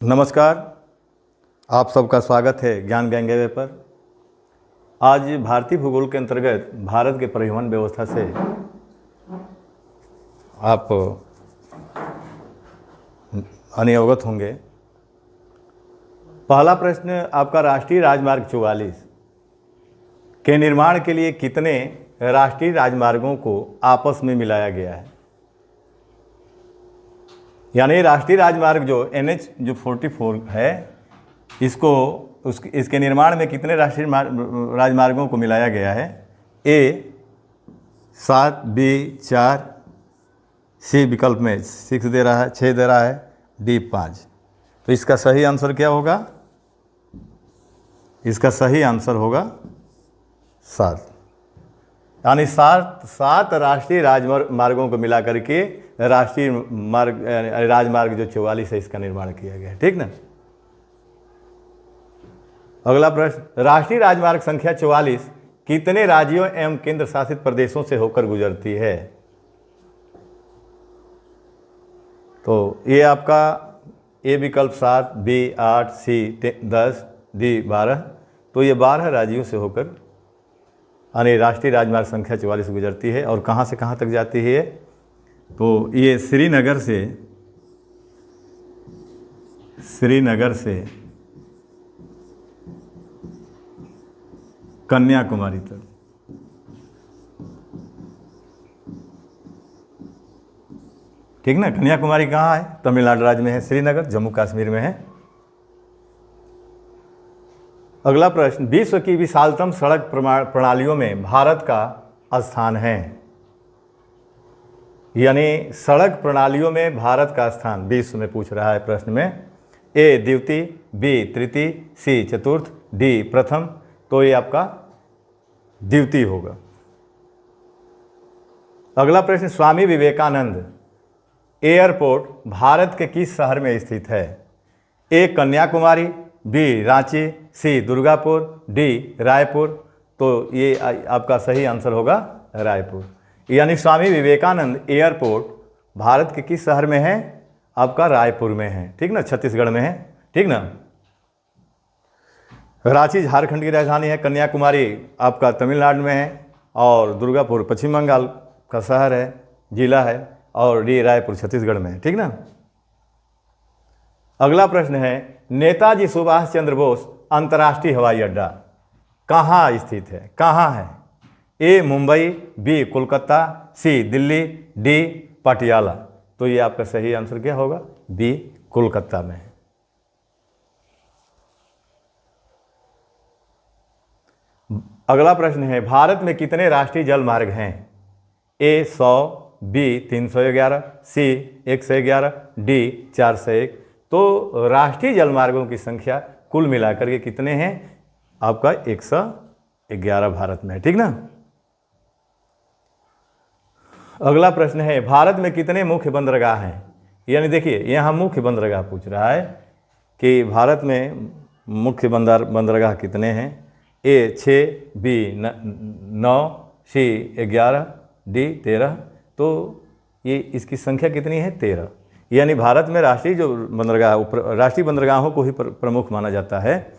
नमस्कार, आप सबका स्वागत है ज्ञान गंगेवे पर। आज भारतीय भूगोल के अंतर्गत भारत के परिवहन व्यवस्था से आप अनवगत होंगे। पहला प्रश्न आपका, राष्ट्रीय राजमार्ग 44 के निर्माण के लिए कितने राष्ट्रीय राजमार्गों को आपस में मिलाया गया है? यानी राष्ट्रीय राजमार्ग जो NH जो 44 है, इसके निर्माण में कितने राष्ट्रीय राजमार्गों को मिलाया गया है? A 7, B 4, C विकल्प में 6 दे रहा है, 6 दे रहा है, D 5। तो इसका सही आंसर क्या होगा? इसका सही आंसर होगा 7। यानी सात राष्ट्रीय राजमार्गों को मिला करके राष्ट्रीय राजमार्ग जो 44 है, इसका निर्माण किया गया है। ठीक ना। अगला प्रश्न, राष्ट्रीय राजमार्ग संख्या 44 कितने राज्यों एवं केंद्र शासित प्रदेशों से होकर गुजरती है? तो ये आपका ए विकल्प 7, B 8, C 10, D 12। तो ये 12 राज्यों से होकर यानी राष्ट्रीय राजमार्ग संख्या 44 गुजरती है। और कहाँ से कहाँ तक जाती है? तो ये श्रीनगर से कन्याकुमारी तक। ठीक ना। कन्याकुमारी कहाँ है? तमिलनाडु राज्य में है। श्रीनगर जम्मू कश्मीर में है। अगला प्रश्न, विश्व की विशालतम सड़क प्रणालियों में भारत का स्थान है। यानी सड़क प्रणालियों में भारत का स्थान विश्व में पूछ रहा है प्रश्न में। ए द्वितीय, बी तृतीय, सी चतुर्थ, डी प्रथम। तो ये आपका द्वितीय होगा। अगला प्रश्न, स्वामी विवेकानंद एयरपोर्ट भारत के किस शहर में स्थित है? ए कन्याकुमारी, बी रांची, सी दुर्गापुर, डी रायपुर। तो ये आपका सही आंसर होगा रायपुर। यानी स्वामी विवेकानंद एयरपोर्ट भारत के किस शहर में है? आपका रायपुर में है। ठीक ना, छत्तीसगढ़ में है। ठीक ना। रांची झारखंड की राजधानी है, कन्याकुमारी आपका तमिलनाडु में है, और दुर्गापुर पश्चिम बंगाल का शहर है, जिला है, और डी रायपुर छत्तीसगढ़ में है। ठीक ना। अगला प्रश्न है, नेताजी सुभाष चंद्र बोस अंतर्राष्ट्रीय हवाई अड्डा कहाँ स्थित है? कहाँ है? ए मुंबई, बी कोलकाता, सी दिल्ली, डी पटियाला। तो ये आपका सही आंसर क्या होगा? बी कोलकाता में है। अगला प्रश्न है, भारत में कितने राष्ट्रीय जल मार्ग हैं? ए 100, बी 311, सी 111, डी 401। तो राष्ट्रीय जलमार्गों की संख्या कुल मिलाकर के कितने हैं? आपका 111 भारत में है। ठीक ना। अगला प्रश्न है, भारत में कितने मुख्य बंदरगाह हैं? यानी देखिए, यहाँ मुख्य बंदरगाह पूछ रहा है कि भारत में मुख्य बंदरगाह कितने हैं? ए 6, बी 9, सी 11, डी 13। तो ये इसकी संख्या कितनी है? 13। यानी भारत में राष्ट्रीय बंदरगाहों को ही प्रमुख माना जाता है,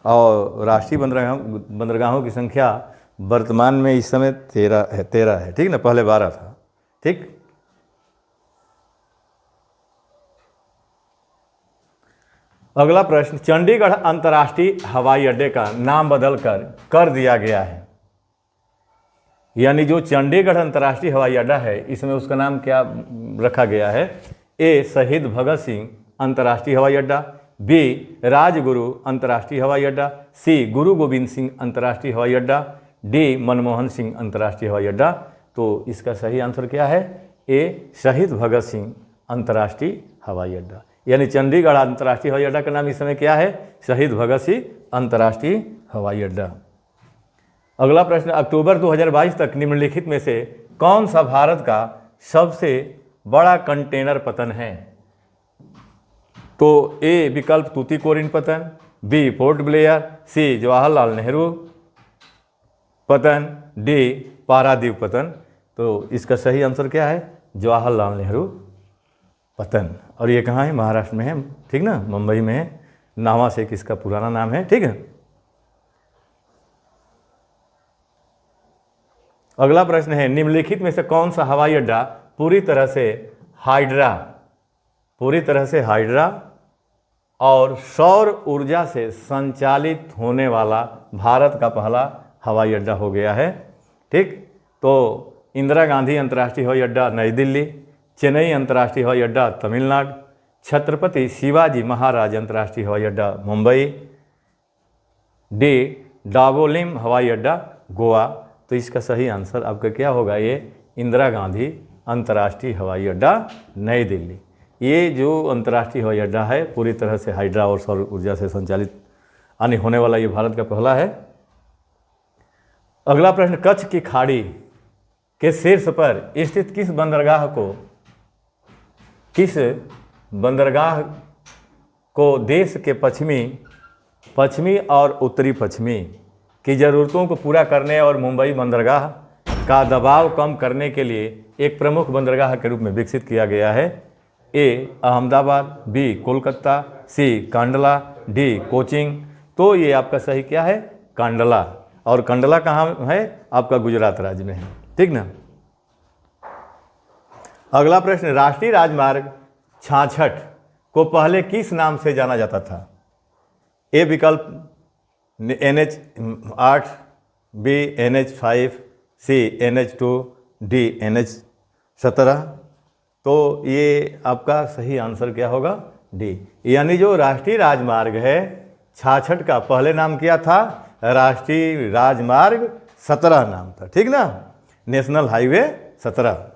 और राष्ट्रीय बंदरगाहों की संख्या वर्तमान में इस समय 13 है। ठीक ना, पहले 12 था। ठीक। अगला प्रश्न, चंडीगढ़ अंतर्राष्ट्रीय हवाई अड्डे का नाम बदल कर दिया गया है। यानी जो चंडीगढ़ अंतर्राष्ट्रीय हवाई अड्डा है, इसमें उसका नाम क्या रखा गया है? ए शहीद भगत सिंह अंतर्राष्ट्रीय हवाई अड्डा, बी राजगुरु अंतर्राष्ट्रीय हवाई अड्डा, सी गुरु गोविंद सिंह अंतर्राष्ट्रीय हवाई अड्डा, डी मनमोहन सिंह अंतर्राष्ट्रीय हवाई अड्डा। तो इसका सही आंसर क्या है? ए शहीद भगत सिंह अंतर्राष्ट्रीय हवाई अड्डा। यानी चंडीगढ़ अंतर्राष्ट्रीय हवाई अड्डा का नाम इस समय क्या है? शहीद भगत सिंह अंतर्राष्ट्रीय हवाई अड्डा। अगला प्रश्न, अक्टूबर 2022 तक निम्नलिखित में से कौन सा भारत का सबसे बड़ा कंटेनर पतन है? तो ए विकल्प तूतीकोरिन पतन, बी पोर्ट ब्लेयर, सी जवाहरलाल नेहरू पतन, डी पारादीप पतन। तो इसका सही आंसर क्या है? जवाहरलाल नेहरू पतन। और ये कहाँ है? महाराष्ट्र में है, ठीक ना, मुंबई में है। नावासेक इसका पुराना नाम है, ठीक है। अगला प्रश्न है, निम्नलिखित में से कौन सा हवाई अड्डा पूरी तरह से हाइड्रा और सौर ऊर्जा से संचालित होने वाला भारत का पहला हवाई अड्डा हो गया है, ठीक। तो इंदिरा गांधी अंतर्राष्ट्रीय हवाई अड्डा नई दिल्ली, चेन्नई अंतर्राष्ट्रीय हवाई अड्डा तमिलनाडु, छत्रपति शिवाजी महाराज अंतर्राष्ट्रीय हवाई अड्डा मुंबई, डी डाबोलिम हवाई अड्डा गोवा। तो इसका सही आंसर आपका क्या होगा? ये इंदिरा गांधी अंतर्राष्ट्रीय हवाई अड्डा नई दिल्ली। ये जो अंतर्राष्ट्रीय हवाई अड्डा है पूरी तरह से हाइड्रा और सौर ऊर्जा से संचालित होने वाला ये भारत का पहला है। अगला प्रश्न, कच्छ की खाड़ी के शीर्ष पर स्थित किस बंदरगाह को देश के पश्चिमी और उत्तरी पश्चिमी की ज़रूरतों को पूरा करने और मुंबई बंदरगाह का दबाव कम करने के लिए एक प्रमुख बंदरगाह के रूप में विकसित किया गया है? ए अहमदाबाद, बी कोलकाता, सी कांडला, डी कोचिंग। तो ये आपका सही क्या है? कांडला। और कांडला कहाँ है? आपका गुजरात राज्य में है, ठीक ना। अगला प्रश्न, राष्ट्रीय राजमार्ग 66 को पहले किस नाम से जाना जाता था? ए विकल्प NH8, बी NH5, सी NH2, डी NH17। तो ये आपका सही आंसर क्या होगा? डी। यानी जो राष्ट्रीय राजमार्ग है 66 का पहले नाम क्या था? राष्ट्रीय राजमार्ग 17 नाम था, ठीक ना, नेशनल हाईवे 17।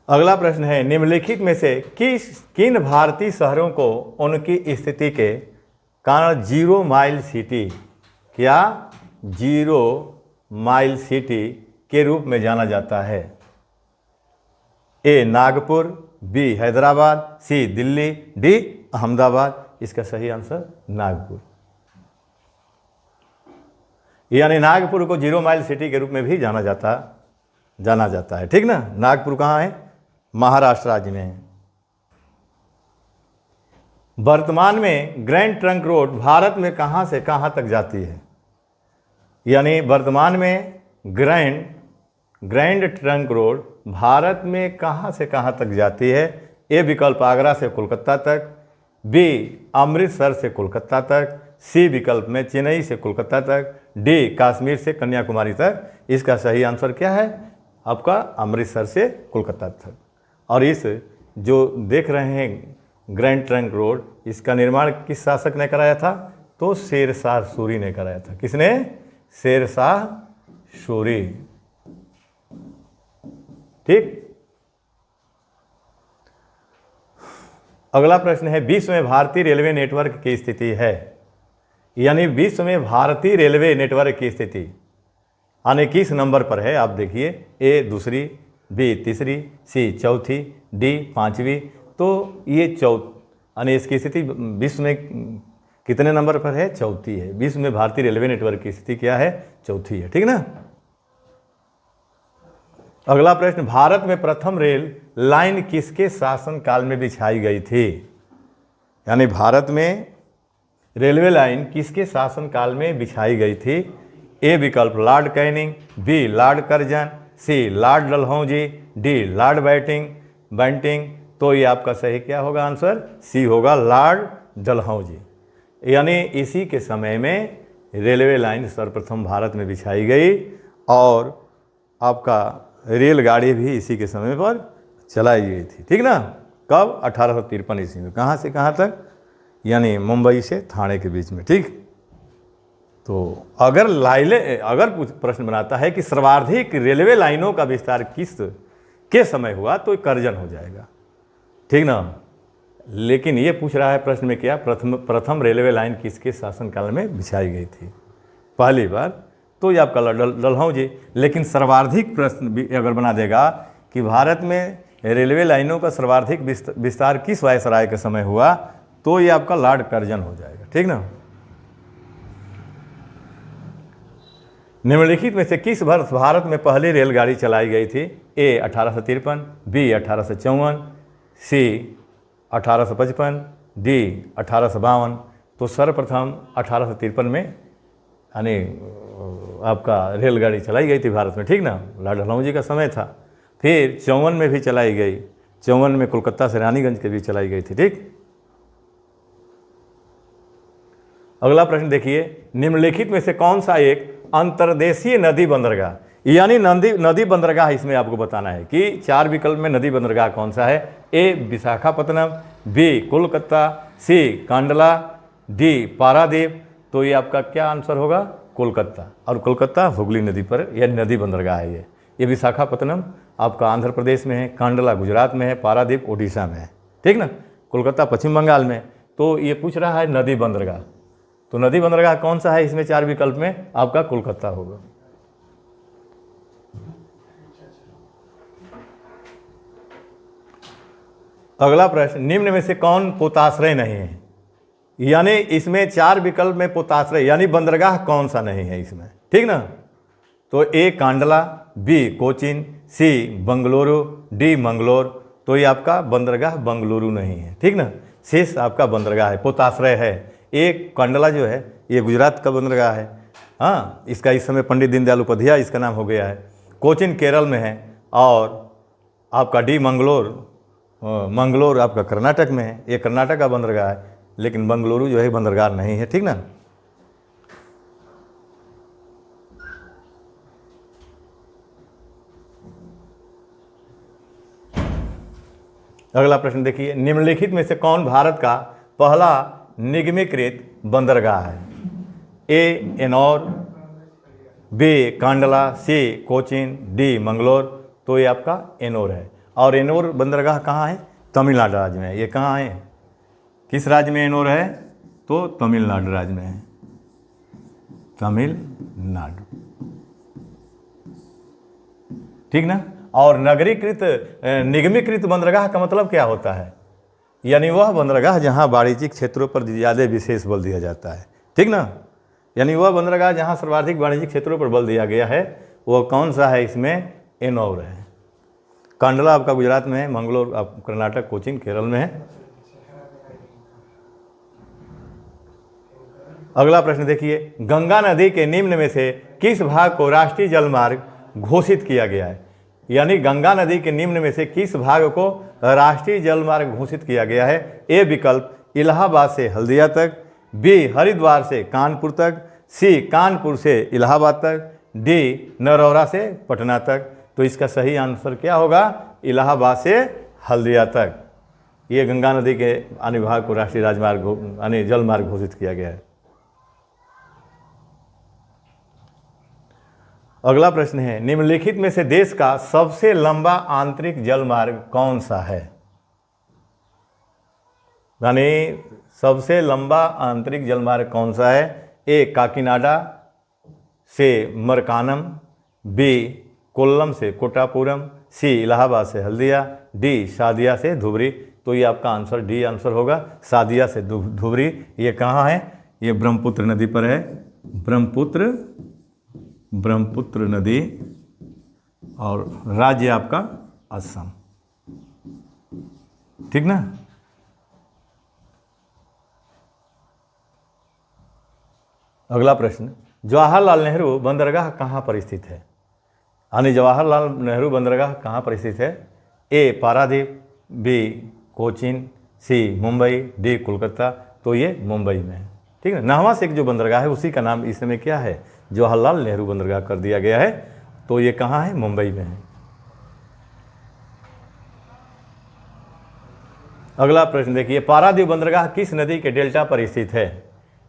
अगला प्रश्न है, निम्नलिखित में से किन भारतीय शहरों को उनकी स्थिति के कारण जीरो माइल सिटी के रूप में जाना जाता है? ए नागपुर, बी हैदराबाद, सी दिल्ली, डी अहमदाबाद। इसका सही आंसर नागपुर। यानी नागपुर को जीरो माइल सिटी के रूप में भी जाना जाता है, ठीक ना। नागपुर कहाँ है? महाराष्ट्र राज्य में है। वर्तमान में ग्रैंड ट्रंक रोड भारत में कहाँ से कहाँ तक जाती है? यानी वर्तमान में ग्रैंड ट्रंक रोड भारत में कहाँ से कहाँ तक जाती है? ए विकल्प आगरा से कोलकाता तक, बी अमृतसर से कोलकाता तक, सी विकल्प में चेन्नई से कोलकाता तक, डी कश्मीर से कन्याकुमारी तक। इसका सही आंसर क्या है? आपका अमृतसर से कोलकाता तक। और इस जो देख रहे हैं ग्रैंड ट्रंक रोड, इसका निर्माण किस शासक ने कराया था? तो शेरशाह सूरी ने कराया था। किसने? शेरशाह सूरी, ठीक। अगला प्रश्न है, विश्व में भारतीय रेलवे नेटवर्क की स्थिति है? यानी विश्व में भारतीय रेलवे नेटवर्क की स्थिति यानी किस नंबर पर है? आप देखिए, ए दूसरी, बी तीसरी, सी चौथी, डी पांचवी। तो ये यानी इसकी स्थिति विश्व में कितने नंबर पर है? चौथी है। विश्व में भारतीय रेलवे नेटवर्क की स्थिति क्या है? चौथी है, ठीक ना। अगला प्रश्न, भारत में प्रथम रेल लाइन किसके शासन काल में बिछाई गई थी? यानी भारत में रेलवे लाइन किसके शासन काल में बिछाई गई थी? ए विकल्प Lord Canning, B Lord Curzon, C Lord Dalhousie, D Lord Bentinck. तो ये आपका सही क्या होगा आंसर? सी होगा, लॉर्ड डलहौजी। यानी इसी के समय में रेलवे लाइन सर्वप्रथम भारत में बिछाई गई और आपका रेलगाड़ी भी इसी के समय पर चलाई गई थी, ठीक ना। कब? 1853 ईस्वी में। कहाँ से कहाँ तक? यानी मुंबई से थाने के बीच में, ठीक। तो अगर प्रश्न बनाता है कि सर्वाधिक रेलवे लाइनों का विस्तार किस के समय हुआ, तो कर्जन हो जाएगा, ठीक ना। लेकिन ये पूछ रहा है प्रश्न में क्या? प्रथम रेलवे लाइन किसके शासनकाल में बिछाई गई थी पहली बार? तो ये आपका डलहौजी। लेकिन सर्वाधिक प्रश्न भी अगर बना देगा कि भारत में रेलवे लाइनों का सर्वाधिक विस्तार किस वायसराय के समय हुआ, तो ये आपका लॉर्ड कर्जन हो जाएगा, ठीक ना। निम्नलिखित में से किस वर्ष भारत में पहली रेलगाड़ी चलाई गई थी? ए 1853, बी 1854, सी 1855, डी 1852। तो सर्वप्रथम 1853 में यानी आपका रेलगाड़ी चलाई गई थी भारत में, ठीक ना, लाला लखनऊ जी का समय था। फिर 54 में भी चलाई गई, 54 में कोलकाता से रानीगंज के भी चलाई गई थी, ठीक। अगला प्रश्न देखिए, निम्नलिखित में से कौन सा एक अंतर्देशीय नदी बंदरगाह, यानी नदी बंदरगाह इसमें आपको बताना है कि 4 विकल्प में नदी बंदरगाह कौन सा है। ए विशाखापत्तनम, बी कोलकाता, सी कांडला, डी पारादीप। तो ये आपका क्या आंसर होगा, कोलकाता। और कोलकाता हुगली नदी पर यह नदी बंदरगाह है। ये विशाखापत्तनम आपका आंध्र प्रदेश में है, कांडला गुजरात में है, पारादीप उड़ीसा में है, ठीक ना, कोलकाता पश्चिम बंगाल में। तो ये पूछ रहा है नदी बंदरगाह, तो नदी बंदरगाह कौन सा है इसमें 4 विकल्प में, आपका कोलकाता होगा। अगला प्रश्न, निम्न में से कौन पोताश्रय नहीं है, यानी इसमें 4 विकल्प में पोताश्रय यानी बंदरगाह कौन सा नहीं है इसमें, ठीक ना। तो ए कांडला, बी कोचिन, सी बंगलुरु, डी मंगलोर। तो ये आपका बंदरगाह बंगलुरु नहीं है, ठीक ना, शेष आपका बंदरगाह है, पोताश्रय है। एक कांडला जो है ये गुजरात का बंदरगाह है, हाँ, इसका इस समय पंडित दीनदयाल उपाध्याय इसका नाम हो गया है। कोचिन केरल में है, और आपका डी मंगलोर आपका कर्नाटक में है, ये कर्नाटक का बंदरगाह है, लेकिन बंगलुरु जो है बंदरगाह नहीं है, ठीक ना। अगला प्रश्न देखिए, निम्नलिखित में से कौन भारत का पहला निगमीकृत बंदरगाह है। ए एनौर, बी कांडला, सी कोचिन, डी मंगलोर। तो ये आपका एनौर है, और एनौर बंदरगाह कहाँ है, तमिलनाडु राज्य में है। ये कहाँ है, किस राज्य में एनौर है, तो तमिलनाडु राज्य में है, तमिलनाडु, ठीक ना। और नगरीकृत निगमीकृत बंदरगाह का मतलब क्या होता है, यानी वह बंदरगाह जहां वाणिज्यिक क्षेत्रों पर ज़्यादा विशेष बल दिया जाता है, ठीक ना। यानी वह बंदरगाह जहां सर्वाधिक वाणिज्यिक क्षेत्रों पर बल दिया गया है वह कौन सा है, इसमें एनौर है। कांडला आपका गुजरात में है, मंगलोर आप कर्नाटक, कोचिन केरल में है। अगला प्रश्न देखिए, गंगा नदी के निम्न में से किस भाग को राष्ट्रीय जलमार्ग घोषित किया गया है, यानी गंगा नदी के निम्न में से किस भाग को राष्ट्रीय जलमार्ग घोषित किया गया है। ए विकल्प इलाहाबाद से हल्दिया तक, बी हरिद्वार से कानपुर तक, सी कानपुर से इलाहाबाद तक, डी नरौरा से पटना तक। तो इसका सही आंसर क्या होगा, इलाहाबाद से हल्दिया तक। ये गंगा नदी के अन्य भाग को राष्ट्रीय राजमार्ग यानी जलमार्ग घोषित किया गया है। अगला प्रश्न है, निम्नलिखित में से देश का सबसे लंबा आंतरिक जलमार्ग कौन सा है, यानी सबसे लंबा आंतरिक जलमार्ग कौन सा है। ए काकीनाडा से मरकानम, बी कोल्लम से कोटापुरम, सी इलाहाबाद से हल्दिया, डी सादिया से धुबरी। तो ये आपका आंसर डी आंसर होगा, सादिया से धुबरी। ये कहाँ है, ये ब्रह्मपुत्र नदी पर है, ब्रह्मपुत्र नदी, और राज्य आपका असम, ठीक ना। अगला प्रश्न, जवाहरलाल नेहरू बंदरगाह कहाँ पर स्थित है, यानी जवाहरलाल नेहरू बंदरगाह कहाँ पर स्थित है। ए पारादीप, बी कोचिन, सी मुंबई, डी कोलकाता। तो ये मुंबई में है, ठीक है। नाहवा से एक जो बंदरगाह है उसी का नाम इस समय क्या है, जवाहरलाल नेहरू बंदरगाह कर दिया गया है। तो ये कहाँ है, मुंबई में है। अगला प्रश्न देखिए, पारादीप बंदरगाह किस नदी के डेल्टा पर स्थित है,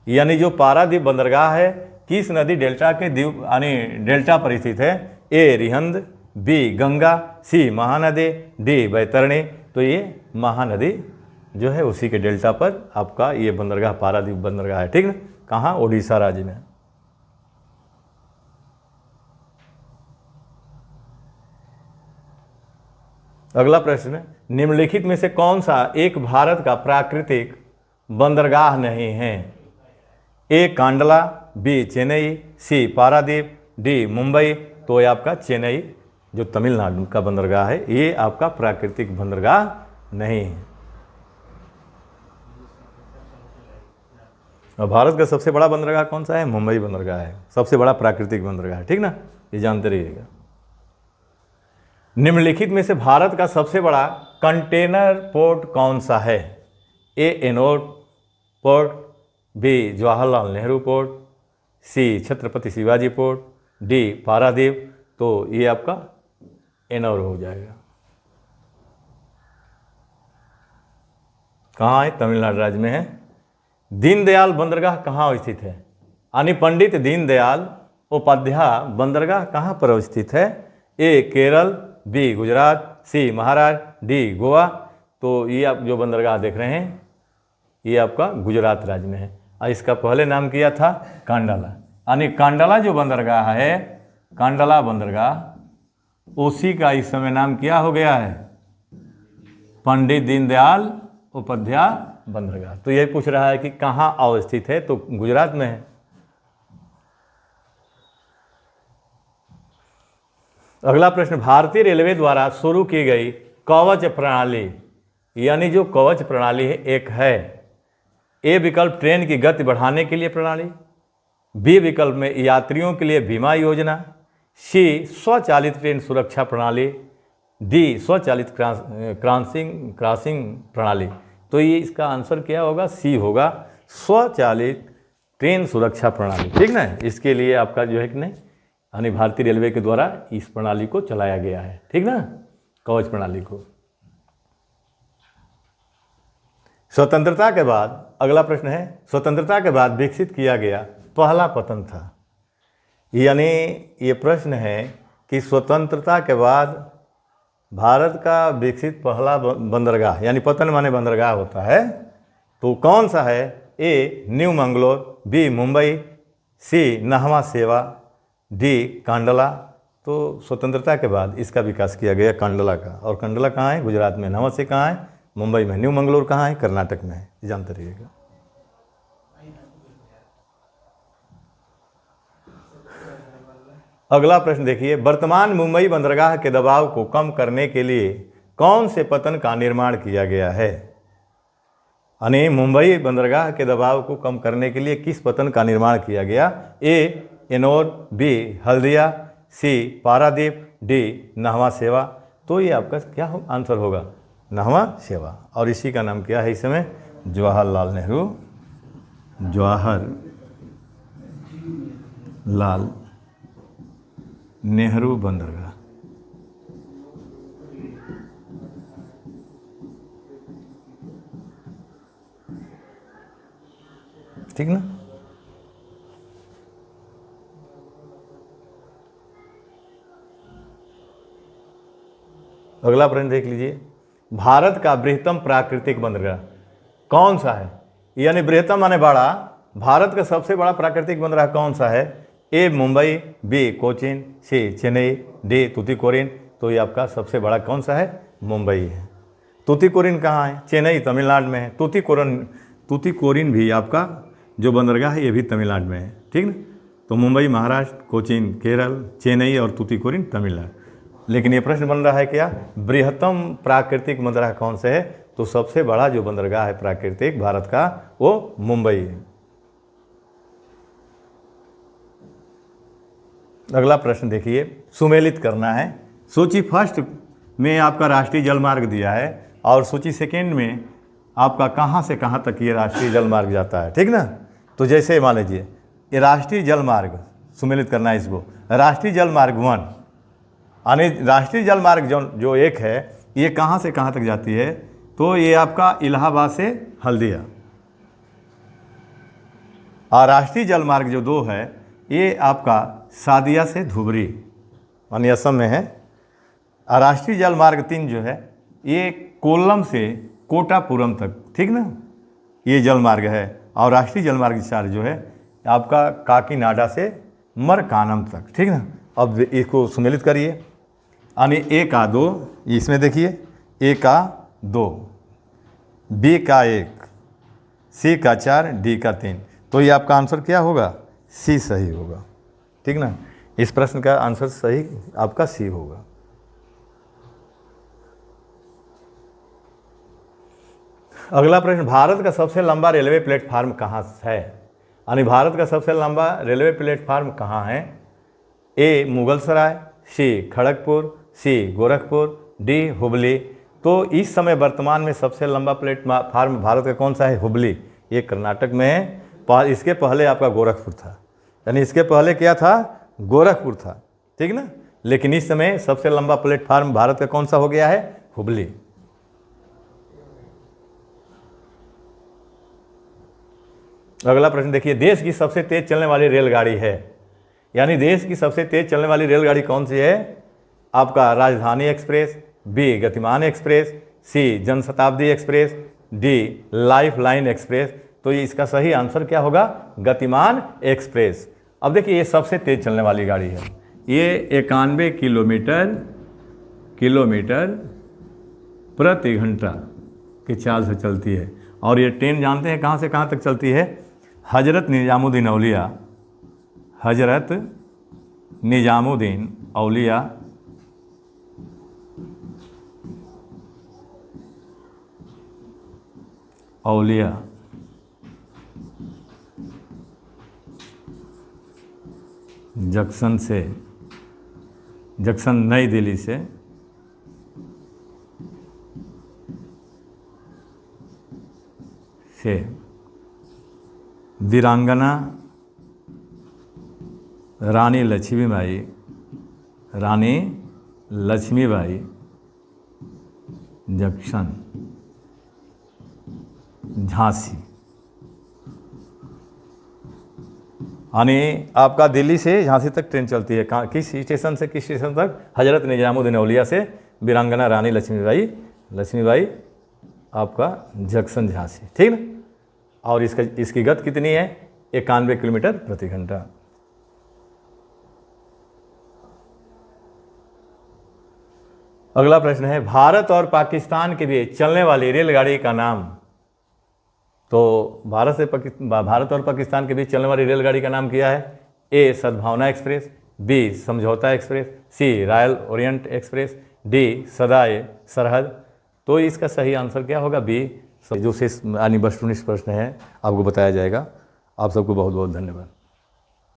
यानी जो पारादीप बंदरगाह है किस नदी डेल्टा के यानी डेल्टा पर स्थित है। ए रिहंद, बी गंगा, सी महानदी, डी बैतरणी। तो ये महानदी जो है उसी के डेल्टा पर आपका ये बंदरगाह पारादीप बंदरगाह है, ठीक ना। कहाँ, उड़ीसा राज्य में। अगला प्रश्न, निम्नलिखित में से कौन सा एक भारत का प्राकृतिक बंदरगाह नहीं है। ए कांडला, बी चेन्नई, सी पारादीप, डी मुंबई। तो ये आपका चेन्नई जो तमिलनाडु का बंदरगाह है, ये आपका प्राकृतिक बंदरगाह नहीं है। और भारत का सबसे बड़ा बंदरगाह कौन सा है? मुंबई बंदरगाह है, सबसे बड़ा प्राकृतिक बंदरगाह है, ठीक ना, ये जानते रहिएगा। निम्नलिखित में से भारत का सबसे बड़ा कंटेनर पोर्ट कौन सा है? A Ennore port, B Jawaharlal Nehru port, C Chhatrapati Shivaji port, D Paradip. तो ये आपका एनोर हो जाएगा। कहाँ है? तमिलनाडु राज्य में है। दीनदयाल बंदरगाह कहाँ स्थित है? यानी पंडित दीनदयाल उपाध्याय बंदरगाह कहाँ पर स्थित है? ए केरल, बी गुजरात, सी महाराष्ट्र, डी गोवा। तो ये आप जो बंदरगाह देख रहे हैं ये आपका गुजरात राज्य में है। और इसका पहले नाम किया था कांडाला। यानी कांडाला जो बंदरगाह है, कांडाला बंदरगाह, उसी का इस समय नाम क्या हो गया है? पंडित दीनदयाल उपाध्याय बंदरगाह। तो यही पूछ रहा है कि कहाँ अवस्थित है, तो गुजरात में है। अगला प्रश्न, भारतीय रेलवे द्वारा शुरू की गई कवच प्रणाली, यानी जो कवच प्रणाली है एक है। ए विकल्प ट्रेन की गति बढ़ाने के लिए प्रणाली, बी विकल्प में यात्रियों के लिए बीमा योजना, सी स्वचालित ट्रेन सुरक्षा प्रणाली, डी स्वचालित क्रॉसिंग प्रणाली। तो ये इसका आंसर क्या होगा? सी होगा, स्वचालित ट्रेन सुरक्षा प्रणाली, ठीक ना। इसके लिए आपका जो है कि नहीं, यानी भारतीय रेलवे के द्वारा इस प्रणाली को चलाया गया है, ठीक ना, कवच प्रणाली को। स्वतंत्रता के बाद अगला प्रश्न है, स्वतंत्रता के बाद विकसित किया गया पहला पतन था। यानी ये प्रश्न है कि स्वतंत्रता के बाद भारत का विकसित पहला बंदरगाह, यानी पतन माने बंदरगाह होता है, तो कौन सा है? A new Mangalore, B Mumbai, C Nhava Sheva, D Kandla. तो स्वतंत्रता के बाद इसका विकास किया गया कांडला का। और कांडला कहाँ है? गुजरात में। नाहवा से कहाँ है? मुंबई में। न्यू मंगलोर कहाँ है? कर्नाटक में है, जानते रहिएगा। अगला प्रश्न देखिए, वर्तमान मुंबई बंदरगाह के दबाव को कम करने के लिए कौन से पतन का निर्माण किया गया है? यानी मुंबई बंदरगाह के दबाव को कम करने के लिए किस पतन का निर्माण किया गया? ए एनोर, बी हल्दिया, सी पारादीप, डी नाहवा सेवा। तो ये आपका क्या आंसर होगा? नाहवा सेवा। और इसी का नाम क्या है इस समय? जवाहरलाल नेहरू बंदरगाह, ठीक ना। अगला प्रश्न देख लीजिए, भारत का बृहत्तम प्राकृतिक बंदरगाह कौन सा है? यानी बृहत्तम माने बड़ा, भारत का सबसे बड़ा प्राकृतिक बंदरगाह कौन सा है? ए मुंबई, बी कोचीन, सी चेन्नई, डी तूतीकोरिन। तो ये आपका सबसे बड़ा कौन सा है? मुंबई है। तूतीकोरिन कहाँ है? चेन्नई तमिलनाडु में है। तूतीकोरिन भी आपका जो बंदरगाह है ये भी तमिलनाडु में है, ठीक ना। तो मुंबई महाराष्ट्र, कोचीन केरल, चेन्नई और तूतीकोरिन तमिलनाडु। लेकिन ये प्रश्न बन रहा है क्या? बृहत्तम प्राकृतिक बंदरगाह कौन से है? तो सबसे बड़ा जो बंदरगाह है प्राकृतिक भारत का वो मुंबई है। अगला प्रश्न देखिए, सुमेलित करना है। सूची फर्स्ट में आपका राष्ट्रीय जलमार्ग दिया है और सूची सेकेंड में आपका कहाँ से कहाँ तक ये राष्ट्रीय जलमार्ग जाता है, ठीक ना। तो जैसे मान लीजिए ये राष्ट्रीय जलमार्ग, सुमेलित करना है इसको। राष्ट्रीय जलमार्ग 1, यानी राष्ट्रीय जलमार्ग जो एक है ये कहाँ से कहाँ तक जाती है? तो ये आपका इलाहाबाद से हल्दिया। और राष्ट्रीय जलमार्ग जो 2 है ये आपका सादिया से धुबरी, यानी असम में है। और राष्ट्रीय जलमार्ग 3 जो है ये कोल्लम से कोटापुरम तक, ठीक ना, ये जलमार्ग है। और राष्ट्रीय जलमार्ग 4 जो है आपका काकीनाडा से मरकानम तक, ठीक ना। अब इसको सुमेलित करिए, यानी ए का 2, इसमें देखिए ए का 2, बी का 1, सी का 4, डी का 3। तो ये आपका आंसर क्या होगा? सी सही होगा, ठीक ना। इस प्रश्न का आंसर सही आपका सी होगा। अगला प्रश्न, भारत का सबसे लंबा रेलवे प्लेटफार्म कहाँ है? यानी भारत का सबसे लंबा रेलवे प्लेटफार्म कहाँ है? ए मुगलसराय, सी खड़गपुर, सी गोरखपुर, डी हुबली। तो इस समय वर्तमान में सबसे लंबा प्लेटफार्म भारत का कौन सा है? हुबली। ये कर्नाटक में है। इसके पहले आपका गोरखपुर था, यानी इसके पहले क्या था? गोरखपुर था, ठीक ना। लेकिन इस समय सबसे लंबा प्लेटफार्म भारत का कौन सा हो गया है? हुबली। अगला प्रश्न देखिए, देश की सबसे तेज चलने वाली रेलगाड़ी है, यानी देश की सबसे तेज चलने वाली रेलगाड़ी कौन सी है? आपका Rajdhani express, B Gatimaan express, C Janshatabdi express, D lifeline express. तो ये इसका सही आंसर क्या होगा? गतिमान एक्सप्रेस। अब देखिए, ये सबसे तेज चलने वाली गाड़ी है। ये 91 किलोमीटर प्रति घंटा की चाल से चलती है। और ये ट्रेन जानते हैं कहाँ से कहाँ तक चलती है? हजरत निजामुद्दीन औलिया, हजरत निजामुद्दीन औलिया जंक्शन नई दिल्ली से वीरांगना रानी लक्ष्मीबाई जंक्शन झांसी। यानी आपका दिल्ली से झांसी तक ट्रेन चलती है। कहाँ, किस स्टेशन से किस स्टेशन तक? हजरत निजामुद्दीन औलिया से वीरांगना रानी लक्ष्मीबाई आपका जंक्शन झांसी, ठीक ना। और इसकी गति कितनी है? 91 किलोमीटर प्रति घंटा। अगला प्रश्न है, भारत और पाकिस्तान के बीच चलने वाली रेलगाड़ी का नाम। तो भारत और पाकिस्तान के बीच चलने वाली रेलगाड़ी का नाम क्या है? ए सद्भावना एक्सप्रेस, बी समझौता एक्सप्रेस, सी रॉयल ओरिएंट एक्सप्रेस, डी सदाए सरहद। तो इसका सही आंसर क्या होगा? बी। जो शेष यानी वस्तुनिष्ठ प्रश्न है आपको बताया जाएगा। आप सबको बहुत बहुत धन्यवाद।